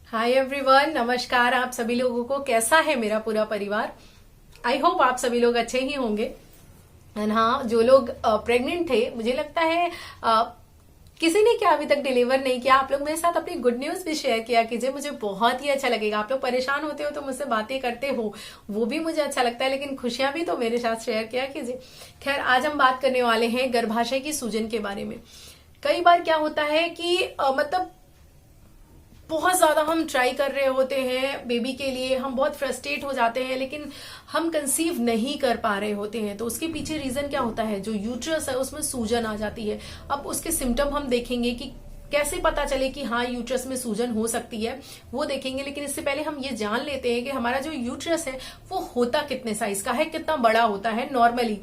Hi everyone, नमस्कार आप सभी लोगों को। कैसा है मेरा पूरा परिवार? आई होप आप सभी लोग अच्छे ही होंगे। एंड हाँ, जो लोग प्रेग्नेंट थे, मुझे लगता है किसी ने क्या अभी तक डिलीवर नहीं किया, आप लोग मेरे साथ अपनी गुड न्यूज भी शेयर किया कीजिए। मुझे बहुत ही अच्छा लगेगा। आप लोग परेशान होते हो तो मुझसे बातें करते हो, वो भी मुझे अच्छा लगता है, लेकिन खुशियां भी तो मेरे साथ शेयर किया कीजिए। खैर, आज हम बात करने वाले हैं गर्भाशय की सूजन के बारे में। कई बार क्या होता है कि मतलब बहुत ज्यादा हम ट्राई कर रहे होते हैं बेबी के लिए, हम बहुत फ्रस्ट्रेट हो जाते हैं, लेकिन हम कंसीव नहीं कर पा रहे होते हैं। तो उसके पीछे रीजन क्या होता है? जो यूट्रस है उसमें सूजन आ जाती है। अब उसके सिम्टम हम देखेंगे कि कैसे पता चले कि हाँ यूट्रस में सूजन हो सकती है, वो देखेंगे। लेकिन इससे पहले हम ये जान लेते हैं कि हमारा जो यूट्रस है वो होता कितने साइज का है, कितना बड़ा होता है। नॉर्मली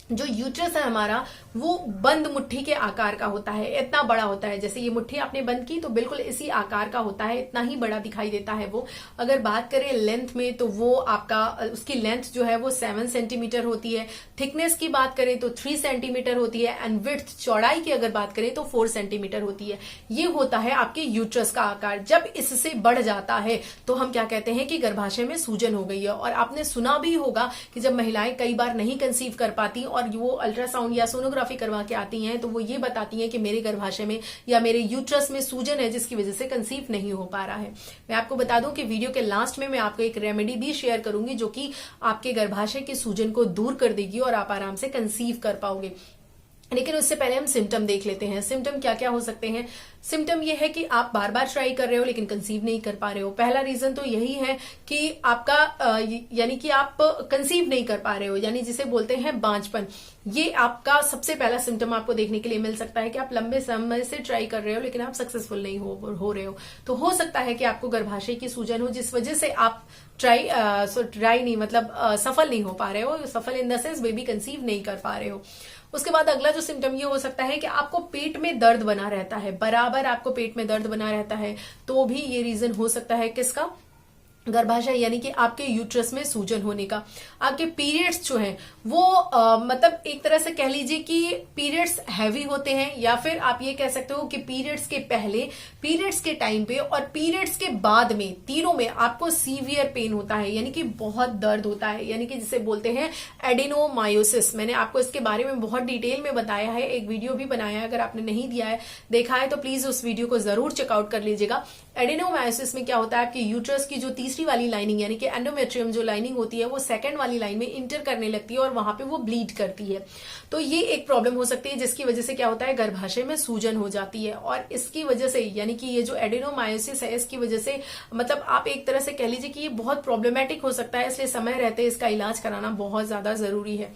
जो यूट्रस है हमारा, वो बंद मुट्ठी के आकार का होता है, इतना बड़ा होता है। जैसे ये मुट्ठी आपने बंद की तो बिल्कुल इसी आकार का होता है, इतना ही बड़ा दिखाई देता है वो। अगर बात करें लेंथ में तो वो आपका उसकी लेंथ जो है वो 7 सेंटीमीटर होती है। थिकनेस की बात करें तो 3 सेंटीमीटर होती है। एंड विड्थ, चौड़ाई की अगर बात करें तो 4 सेंटीमीटर होती है। ये होता है आपके यूट्रस का आकार। जब इससे बढ़ जाता है तो हम क्या कहते हैं कि गर्भाशय में सूजन हो गई है। और आपने सुना भी होगा कि जब महिलाएं कई बार नहीं कंसीव कर पाती और वो अल्ट्रासाउंड या सोनोग्राफी करवा के आती हैं तो वो ये बताती हैं कि मेरे गर्भाशय में या मेरे यूट्रस में सूजन है, जिसकी वजह से कंसीव नहीं हो पा रहा है। मैं आपको बता दूं कि वीडियो के लास्ट में मैं आपको एक रेमेडी भी शेयर करूंगी जो कि आपके गर्भाशय के सूजन को दूर कर देगी और आप आराम से कंसीव कर पाओगे। लेकिन उससे पहले हम सिम्टम देख लेते हैं। सिम्टम क्या क्या हो सकते हैं? सिम्टम ये है कि आप बार बार ट्राई कर रहे हो लेकिन कंसीव नहीं कर पा रहे हो। पहला रीजन तो यही है कि आपका यानी कि आप कंसीव नहीं कर पा रहे हो, यानी जिसे बोलते हैं बांझपन। ये आपका सबसे पहला सिम्टम आपको देखने के लिए मिल सकता है कि आप लंबे समय से ट्राई कर रहे हो लेकिन आप सक्सेसफुल नहीं हो रहे हो। तो हो सकता है कि आपको गर्भाशय की सूजन हो, जिस वजह से आप ट्राई नहीं मतलब सफल नहीं हो पा रहे हो। सफल in the sense baby conceive नहीं कर पा रहे हो। उसके बाद अगला जो सिम्टम ये हो सकता है कि आपको पेट में दर्द बना रहता है, बराबर आपको पेट में दर्द बना रहता है। तो भी ये रीजन हो सकता है किसका? गर्भाशय यानी कि आपके यूट्रस में सूजन होने का। आपके पीरियड्स जो हैं वो मतलब एक तरह से कह लीजिए कि पीरियड्स हैवी होते हैं, या फिर आप ये कह सकते हो कि पीरियड्स के पहले, पीरियड्स के टाइम पे और पीरियड्स के बाद में, तीनों में आपको सीवियर पेन होता है, यानी कि बहुत दर्द होता है, यानी कि जिसे बोलते हैं एडिनोमायोसिस। मैंने आपको इसके बारे में बहुत डिटेल में बताया है, एक वीडियो भी बनाया है। अगर आपने नहीं दिया है, देखा है तो प्लीज उस वीडियो को जरूर चेकआउट कर लीजिएगा। एडिनोमायोसिस में क्या होता है, आपकी यूट्रस की जो तीसरी वाली लाइनिंग यानी कि एंडोमेट्रियम जो लाइनिंग होती है वो सेकंड वाली लाइन में इंटर करने लगती है और वहां पे वो ब्लीड करती है। तो ये एक प्रॉब्लम हो सकती है जिसकी वजह से क्या होता है, गर्भाशय में सूजन हो जाती है। और इसकी वजह से यानी कि ये जो एडिनोमायोसिस है इसकी वजह से मतलब आप एक तरह से कह लीजिए कि ये बहुत प्रॉब्लमेटिक हो सकता है, इसलिए समय रहते इसका इलाज कराना बहुत ज्यादा जरूरी है।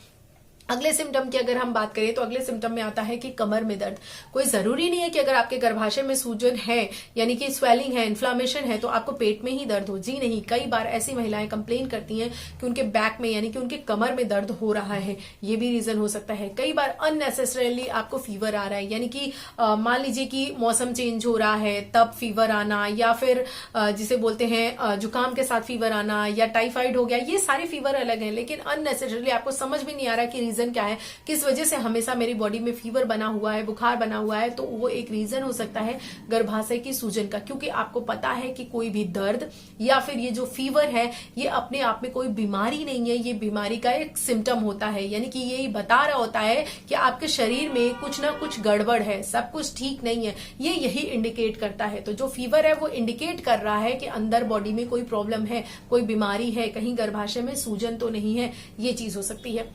अगले सिम्टम की अगर हम बात करें तो अगले सिम्टम में आता है कि कमर में दर्द। कोई जरूरी नहीं है कि अगर आपके गर्भाशय में सूजन है यानी कि स्वेलिंग है, इन्फ्लामेशन है, तो आपको पेट में ही दर्द हो। जी नहीं, कई बार ऐसी महिलाएं कंप्लेन करती हैं कि उनके बैक में यानी कि उनके कमर में दर्द हो रहा है। ये भी रीजन हो सकता है। कई बार अननेसेसरली आपको फीवर आ रहा है, यानी कि मान लीजिए कि मौसम चेंज हो रहा है तब फीवर आना, या फिर जिसे बोलते हैं जुकाम के साथ फीवर आना, या टाइफाइड हो गया। ये सारे फीवर अलग है, लेकिन अननेसेसरली आपको समझ भी नहीं आ रहा कि रीजन क्या है, किस वजह से हमेशा मेरी बॉडी में फीवर बना हुआ है, बुखार बना हुआ है। तो वो एक रीजन हो सकता है गर्भाशय की सूजन का, क्योंकि आपको पता है कि कोई भी दर्द या फिर ये जो फीवर है ये अपने आप में कोई बीमारी नहीं है, ये बीमारी का एक सिम्टम होता है। यानी कि ये बता रहा होता है कि आपके शरीर में कुछ ना कुछ गड़बड़ है, सब कुछ ठीक नहीं है। ये यही इंडिकेट करता है। तो जो फीवर है वो इंडिकेट कर रहा है कि अंदर बॉडी में कोई प्रॉब्लम है, कोई बीमारी है, कहीं गर्भाशय में सूजन तो नहीं है। ये चीज हो सकती है।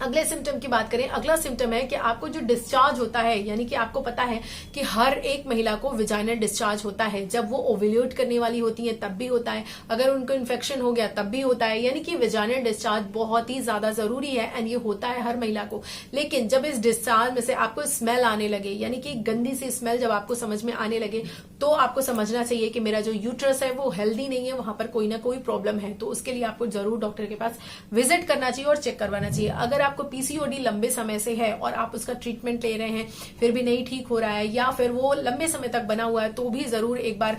अगले सिम्टम की बात करें, अगला सिम्टम है कि आपको जो डिस्चार्ज होता है, यानी कि आपको पता है कि हर एक महिला को विजाइनल डिस्चार्ज होता है। जब वो ओव्यूलेट करने वाली होती है तब भी होता है, अगर उनको इन्फेक्शन हो गया तब भी होता है। यानी कि विजाइनल डिस्चार्ज बहुत ही ज्यादा जरूरी है एंड ये होता है हर महिला को। लेकिन जब इस डिस्चार्ज में से आपको स्मेल आने लगे, यानी कि गंदी सी स्मेल जब आपको समझ में आने लगे, तो आपको समझना चाहिए कि मेरा जो यूट्रस है वो हेल्दी नहीं है, वहां पर कोई ना कोई प्रॉब्लम है। तो उसके लिए आपको जरूर डॉक्टर के पास विजिट करना चाहिए और चेक करवाना चाहिए। अगर आपको पीसीओडी लंबे समय से है और आप उसका ट्रीटमेंट ले रहे हैं फिर भी नहीं ठीक हो रहा है, या फिर वो लंबे समय तक बना हुआ है, तो भी जरूर एक बार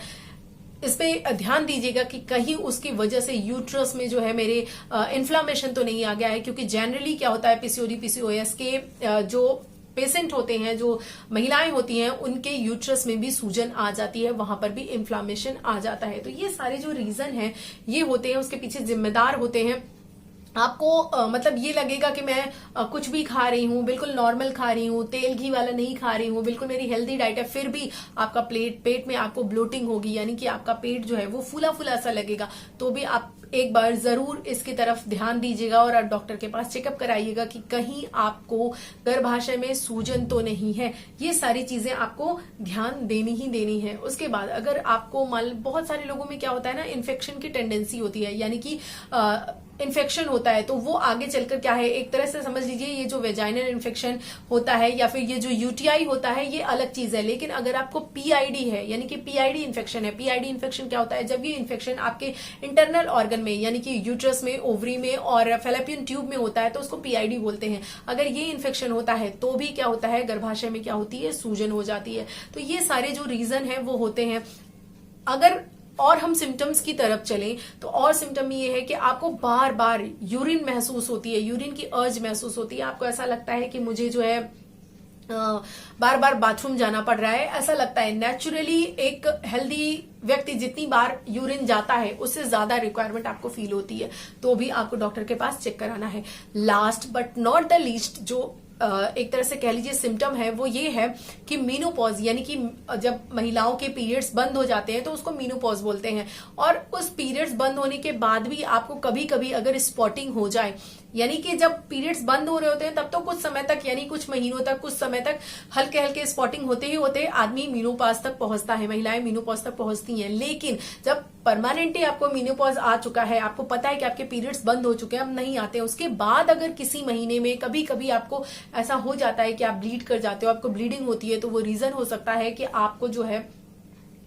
इस पे ध्यान दीजिएगा कि कहीं उसकी वजह से यूट्रस में जो है मेरे इन्फ्लामेशन तो नहीं आ गया है। क्योंकि जनरली क्या होता है, पीसीओडी पीसीओएस के जो पेशेंट होते हैं, जो महिलाएं होती हैं, उनके यूट्रस में भी सूजन आ जाती है, वहां पर भी इन्फ्लामेशन आ जाता है। तो ये सारे जो रीजन है ये होते हैं, उसके पीछे जिम्मेदार होते हैं। आपको मतलब ये लगेगा कि मैं कुछ भी खा रही हूँ, बिल्कुल नॉर्मल खा रही हूँ, तेल घी वाला नहीं खा रही हूँ, बिल्कुल मेरी हेल्दी डाइट है, फिर भी आपका पेट में आपको ब्लोटिंग होगी, यानी कि आपका पेट जो है वो फूला फूला सा लगेगा। तो भी आप एक बार जरूर इसकी तरफ ध्यान दीजिएगा और आप डॉक्टर के पास चेकअप कराइएगा कि कहीं आपको गर्भाशय में सूजन तो नहीं है। ये सारी चीजें आपको ध्यान देनी ही देनी है। उसके बाद अगर आपको बहुत सारे लोगों में क्या होता है ना, इन्फेक्शन की टेंडेंसी होती है, यानी कि इन्फेक्शन होता है तो वो आगे चलकर क्या है, एक तरह से समझ लीजिए ये जो वेजाइनल इन्फेक्शन होता है या फिर ये जो यूटीआई होता है ये अलग चीज है। लेकिन अगर आपको पीआईडी है, यानी कि पीआईडी इन्फेक्शन है, पीआईडी इन्फेक्शन क्या होता है, जब ये इन्फेक्शन आपके इंटरनल ऑर्गन में यानी कि यूट्रस में, ओवरी में और फैलोपियन ट्यूब में होता है तो उसको पीआईडी बोलते हैं। अगर ये इन्फेक्शन होता है तो भी क्या होता है, गर्भाशय में क्या होती है, सूजन हो जाती है। तो ये सारे जो रीजन है वो होते हैं। अगर और हम सिम्टम्स की तरफ चलें तो और सिम्टम ये है कि आपको बार बार यूरिन महसूस होती है, यूरिन की अर्ज महसूस होती है। आपको ऐसा लगता है कि मुझे जो है बार बार बाथरूम जाना पड़ रहा है, ऐसा लगता है। नेचुरली एक हेल्दी व्यक्ति जितनी बार यूरिन जाता है उससे ज्यादा रिक्वायरमेंट आपको फील होती है, तो भी आपको डॉक्टर के पास चेक कराना है। Last but not the least जो एक तरह से कह लीजिए सिम्टम है वो ये है कि मीनोपॉज, यानी कि जब महिलाओं के पीरियड्स बंद हो जाते हैं तो उसको मीनोपॉज बोलते हैं। और उस पीरियड्स बंद होने के बाद भी आपको कभी कभी अगर स्पॉटिंग हो जाए, यानी कि जब पीरियड्स बंद हो रहे होते हैं तब तो कुछ समय तक, यानी कुछ महीनों तक, कुछ समय तक हल्के हल्के स्पॉटिंग होते ही होते आदमी मीनोपॉज तक पहुंचता है, महिलाएं मीनोपॉज तक पहुंचती हैं। लेकिन जब परमानेंटली आपको मीनोपॉज आ चुका है, आपको पता है कि आपके पीरियड्स बंद हो चुके हैं, अब नहीं आते हैं, उसके बाद अगर किसी महीने में कभी कभी आपको ऐसा हो जाता है कि आप ब्लीड कर जाते हो, आपको ब्लीडिंग होती है, तो वो रीजन हो सकता है कि आपको जो है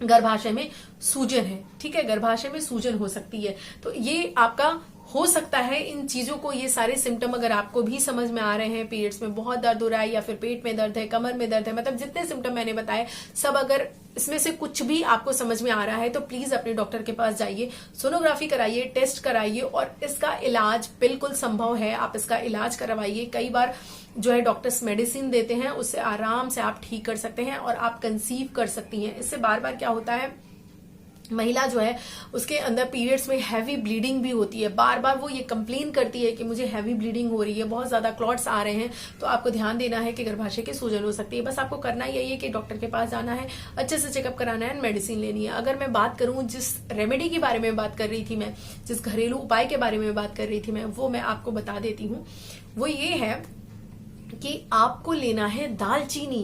गर्भाशय में सूजन है। ठीक है, गर्भाशय में सूजन हो सकती है। तो ये आपका हो सकता है। इन चीजों को, ये सारे सिम्टम अगर आपको भी समझ में आ रहे हैं, पीरियड्स में बहुत दर्द हो रहा है या फिर पेट में दर्द है, कमर में दर्द है, मतलब जितने सिम्टम मैंने बताए सब, अगर इसमें से कुछ भी आपको समझ में आ रहा है तो प्लीज अपने डॉक्टर के पास जाइए, सोनोग्राफी कराइए, टेस्ट कराइए और इसका इलाज बिल्कुल संभव है। आप इसका इलाज करवाइए। कई बार जो है डॉक्टर्स मेडिसिन देते हैं, उससे आराम से आप ठीक कर सकते हैं और आप कंसीव कर सकती हैं। इससे बार बार क्या होता है, महिला जो है उसके अंदर पीरियड्स में हैवी ब्लीडिंग भी होती है, बार बार वो ये कंप्लेन करती है कि मुझे हैवी ब्लीडिंग हो रही है, बहुत ज्यादा क्लॉट्स आ रहे हैं। तो आपको ध्यान देना है कि गर्भाशय की सूजन हो सकती है। बस आपको करना यही है कि डॉक्टर के पास जाना है, अच्छे से चेकअप कराना है, मेडिसिन लेनी है। अगर मैं बात करूं जिस रेमेडी के बारे में बात कर रही थी मैं, जिस घरेलू उपाय के बारे में बात कर रही थी मैं, वो मैं आपको बता देती हूँ। वो ये है कि आपको लेना है दालचीनी।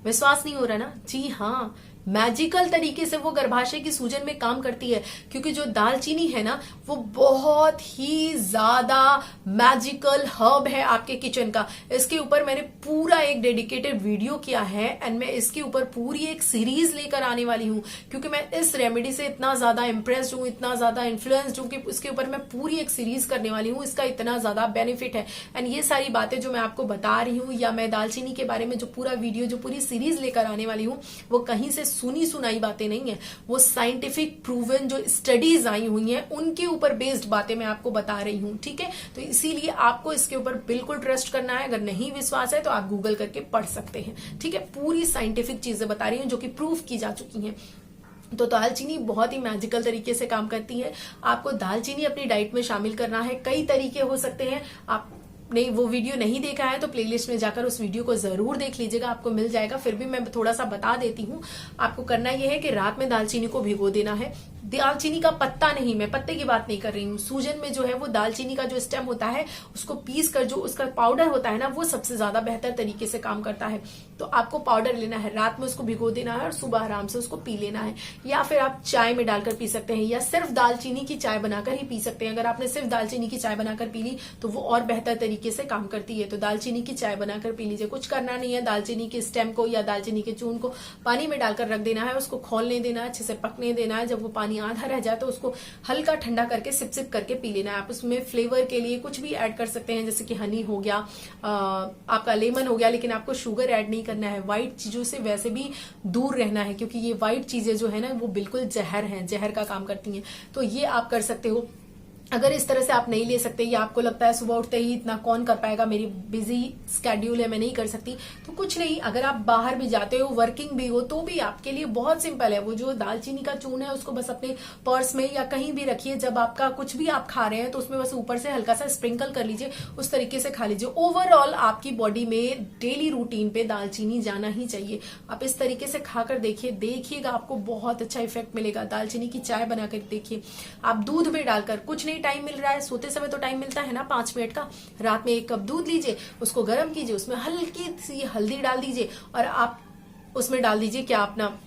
विश्वास नहीं हो रहा ना? जी हाँ, मैजिकल तरीके से वो गर्भाशय की सूजन में काम करती है, क्योंकि जो दालचीनी है ना वो बहुत ही ज्यादा मैजिकल हर्ब है आपके किचन का। इसके ऊपर मैंने पूरा एक डेडिकेटेड वीडियो किया है एंड मैं इसके ऊपर पूरी एक सीरीज लेकर आने वाली हूँ, क्योंकि मैं इस रेमेडी से इतना ज्यादा इंप्रेस्ड हूँ, इतना ज्यादा इन्फ्लुएंस्ड हूँ कि उसके ऊपर मैं पूरी एक सीरीज करने वाली हूँ। इसका इतना ज्यादा बेनिफिट है एंड ये सारी बातें जो मैं आपको बता रही हूँ, या मैं दालचीनी के बारे में जो पूरा वीडियो, जो पूरी सीरीज लेकर आने वाली हूँ, वो कहीं से सुनी सुनाई बातें नहीं है, वो साइंटिफिक प्रूवन जो स्टडीज आई हुई हैं उनके ऊपर बेस्ड बातें मैं आपको बता रही हूं। ठीक है, तो इसीलिए आपको इसके ऊपर बिल्कुल ट्रस्ट करना है। अगर नहीं विश्वास है तो आप गूगल करके पढ़ सकते हैं। ठीक है, पूरी साइंटिफिक चीजें बता रही हूं जो कि प्रूफ की जा चुकी हैं। तो दालचीनी बहुत ही मैजिकल तरीके से काम करती है। आपको दालचीनी अपनी डाइट में शामिल करना है। कई तरीके हो सकते हैं। आप नहीं, वो वीडियो नहीं देखा है तो प्लेलिस्ट में जाकर उस वीडियो को जरूर देख लीजिएगा, आपको मिल जाएगा। फिर भी मैं थोड़ा सा बता देती हूँ। आपको करना यह है कि रात में दालचीनी को भिगो देना है। दालचीनी का पत्ता नहीं, मैं पत्ते की बात नहीं कर रही हूँ। सूजन में जो है वो दालचीनी का जो स्टेम होता है उसको पीस कर जो उसका पाउडर होता है ना, वो सबसे ज्यादा बेहतर तरीके से काम करता है। तो आपको पाउडर लेना है, रात में उसको भिगो देना है और सुबह आराम से उसको पी लेना है। या फिर आप चाय में डालकर पी सकते हैं, या सिर्फ दालचीनी की चाय बनाकर ही पी सकते हैं। अगर आपने सिर्फ दालचीनी की चाय बनाकर पी ली तो वो और बेहतर तरीके से काम करती है। तो दालचीनी की चाय बनाकर पी लीजिए। कुछ करना नहीं है, दालचीनी के स्टेम को या दालचीनी के चूर्ण को पानी में डालकर रख देना है, उसको खोलने देना है, अच्छे से पकने देना है। जब वो पानी आधा रह जाए तो उसको हल्का ठंडा करके सिप सिप करके पी लेना है। आप उसमें फ्लेवर के लिए कुछ भी ऐड कर सकते हैं, जैसे कि हनी हो गया, आपका लेमन हो गया, लेकिन आपको शुगर ऐड नहीं करना है। व्हाइट चीजों से वैसे भी दूर रहना है, क्योंकि ये व्हाइट चीजें जो है ना वो बिल्कुल जहर हैं, जहर का काम करती हैं। तो ये आप कर सकते हो। अगर इस तरह से आप नहीं ले सकते या आपको लगता है सुबह उठते ही इतना कौन कर पाएगा, मेरी बिजी स्केड्यूल है, मैं नहीं कर सकती, तो कुछ नहीं, अगर आप बाहर भी जाते हो, वर्किंग भी हो, तो भी आपके लिए बहुत सिंपल है। वो जो दालचीनी का चूर्ण है उसको बस अपने पर्स में या कहीं भी रखिए, जब आपका कुछ भी आप खा रहे हैं तो उसमें बस ऊपर से हल्का सा स्प्रिंकल कर लीजिए, उस तरीके से खा लीजिए। ओवरऑल आपकी बॉडी में डेली रूटीन पे दालचीनी जाना ही चाहिए। आप इस तरीके से खाकर देखिएगा आपको बहुत अच्छा इफेक्ट मिलेगा। दालचीनी की चाय बनाकर देखिए, आप दूध में डालकर, कुछ नहीं टाइम मिल रहा है, सोते समय तो टाइम मिलता है ना 5 मिनट का, रात में 1 कप दूध लीजिए, उसको गर्म कीजिए, उसमें हल्की सी हल्दी डाल दीजिए और आप उसमें डाल दीजिए क्या, अपना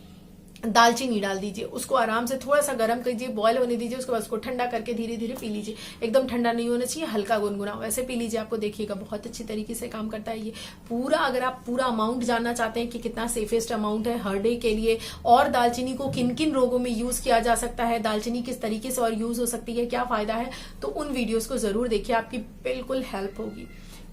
दालचीनी डाल दीजिए, उसको आराम से थोड़ा सा गर्म कीजिए, बॉयल होने दीजिए, उसके बाद उसको ठंडा करके धीरे धीरे पी लीजिए। एकदम ठंडा नहीं होना चाहिए, हल्का गुनगुना वैसे पी लीजिए। आपको देखिएगा बहुत अच्छी तरीके से काम करता है ये पूरा। अगर आप पूरा अमाउंट जानना चाहते हैं कि कितना सेफेस्ट अमाउंट है हर डे के लिए, और दालचीनी को किन किन रोगों में यूज किया जा सकता है, दालचीनी किस तरीके से और यूज हो सकती है, क्या फायदा है, तो उन वीडियोज को जरूर देखिए, आपकी बिल्कुल हेल्प होगी।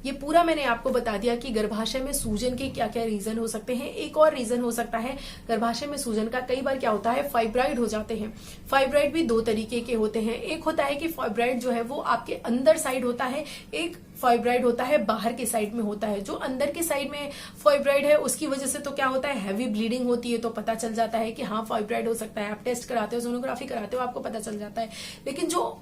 ये पूरा मैंने आपको बता दिया कि गर्भाशय में सूजन के क्या क्या रीजन हो सकते हैं। एक और रीजन हो सकता है गर्भाशय में सूजन का, कई बार क्या होता है फाइब्राइड हो जाते हैं। फाइब्राइड भी 2 तरीके के होते हैं। एक होता है कि फाइब्राइड जो है वो आपके अंदर साइड होता है, एक फाइब्राइड होता है बाहर के साइड में होता है। जो अंदर के साइड में फाइब्राइड है उसकी वजह से तो क्या होता है, हैवी ब्लीडिंग होती है, तो पता चल जाता है कि हाँ फाइब्राइड हो सकता है। आप टेस्ट कराते हो, सोनोग्राफी कराते हो, आपको पता चल जाता है। लेकिन जो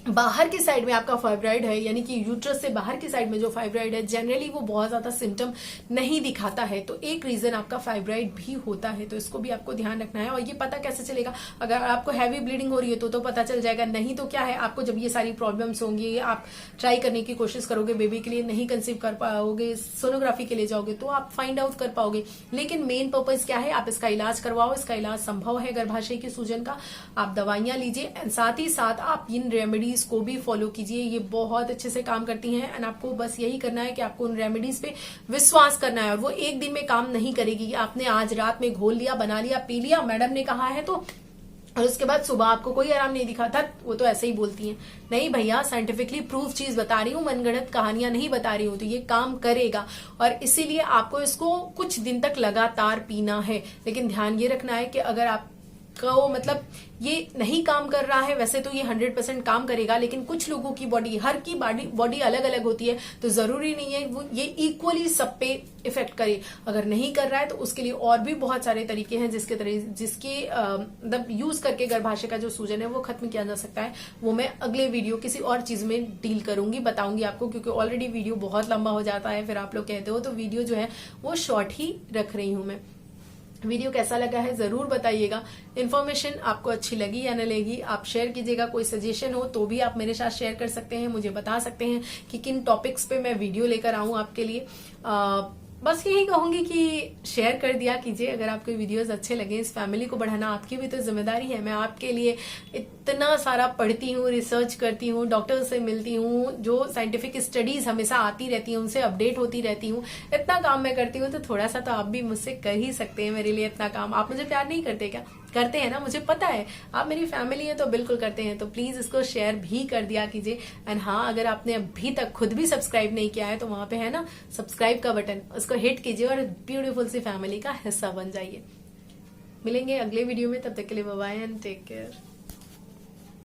बाहर की साइड में आपका फाइब्राइड है, यानी कि यूट्रस से बाहर की साइड में जो फाइब्राइड है, जनरली वो बहुत ज्यादा सिम्टम नहीं दिखाता है, तो एक रीजन आपका फाइब्राइड भी होता है। तो इसको भी आपको ध्यान रखना है। और ये पता कैसे चलेगा, अगर आपको हैवी ब्लीडिंग हो रही है तो पता चल जाएगा, नहीं तो क्या है, आपको जब ये सारी प्रॉब्लम्स होंगी, आप ट्राई करने की कोशिश करोगे बेबी के लिए, नहीं कंसीव कर पाओगे, सोनोग्राफी के लिए जाओगे तो आप फाइंड आउट कर पाओगे। लेकिन मेन पर्पज क्या है, आप इसका इलाज करवाओ। इसका इलाज संभव है गर्भाशय की सूजन का। आप दवाइयां लीजिए, साथ ही साथ आप इन रेमेडीज को भी फॉलो कीजिए, ये बहुत अच्छे से काम करती हैं। एंड आपको बस यही करना है कि आपको उन रेमेडीज पे विश्वास करना है, और वो एक दिन में काम नहीं करेगी। आपने आज रात में घोल लिया, बना लिया, पी लिया, मैडम ने कहा है तो, और उसके बाद सुबह आपको कोई आराम नहीं दिखा था, वो तो ऐसे ही बोलती हैं। नहीं भैया, साइंटिफिकली प्रूफ चीज बता रही हूँ, मनगढ़ंत कहानियां नहीं बता रही हूँ, तो ये काम करेगा। और इसीलिए आपको इसको कुछ दिन तक लगातार पीना है। लेकिन ध्यान ये रखना है कि अगर आप को मतलब ये नहीं काम कर रहा है, वैसे तो ये 100% काम करेगा, लेकिन कुछ लोगों की बॉडी, हर की बॉडी अलग अलग होती है, तो जरूरी नहीं है वो ये इक्वली सब पे इफेक्ट करे। अगर नहीं कर रहा है तो उसके लिए और भी बहुत सारे तरीके हैं जिसके मतलब यूज करके गर्भाशय का जो सूजन है वो खत्म किया जा सकता है। वो मैं अगले वीडियो किसी और चीज में डील करूंगी, बताऊंगी आपको, क्योंकि ऑलरेडी वीडियो बहुत लंबा हो जाता है, फिर आप लोग कहते हो, तो वीडियो जो है वो शॉर्ट ही रख रही हूं मैं। वीडियो कैसा लगा है जरूर बताइएगा। इन्फॉर्मेशन आपको अच्छी लगी या न लगी आप शेयर कीजिएगा। कोई सजेशन हो तो भी आप मेरे साथ शेयर कर सकते हैं, मुझे बता सकते हैं कि किन टॉपिक्स पे मैं वीडियो लेकर आऊं आपके लिए। बस यही कहूंगी कि शेयर कर दिया कीजिए अगर आपको वीडियोस अच्छे लगे। इस फैमिली को बढ़ाना आपकी भी तो जिम्मेदारी है। मैं आपके लिए इतना सारा पढ़ती हूँ, रिसर्च करती हूँ, डॉक्टर से मिलती हूँ, जो साइंटिफिक स्टडीज हमेशा आती रहती हैं उनसे अपडेट होती रहती हूँ, इतना काम मैं करती हूँ, तो थोड़ा सा तो आप भी मुझसे कर ही सकते हैं मेरे लिए इतना काम। आप मुझे प्यार नहीं करते क्या? करते हैं ना, मुझे पता है, आप मेरी फैमिली है तो बिल्कुल करते हैं। तो प्लीज इसको शेयर भी कर दिया कीजिए। एंड हाँ, अगर आपने अभी तक खुद भी सब्सक्राइब नहीं किया है तो वहां पे है ना सब्सक्राइब का बटन, उसको हिट कीजिए और ब्यूटीफुल सी फैमिली का हिस्सा बन जाइए। मिलेंगे अगले वीडियो में, तब तक के लिए bye bye and take care.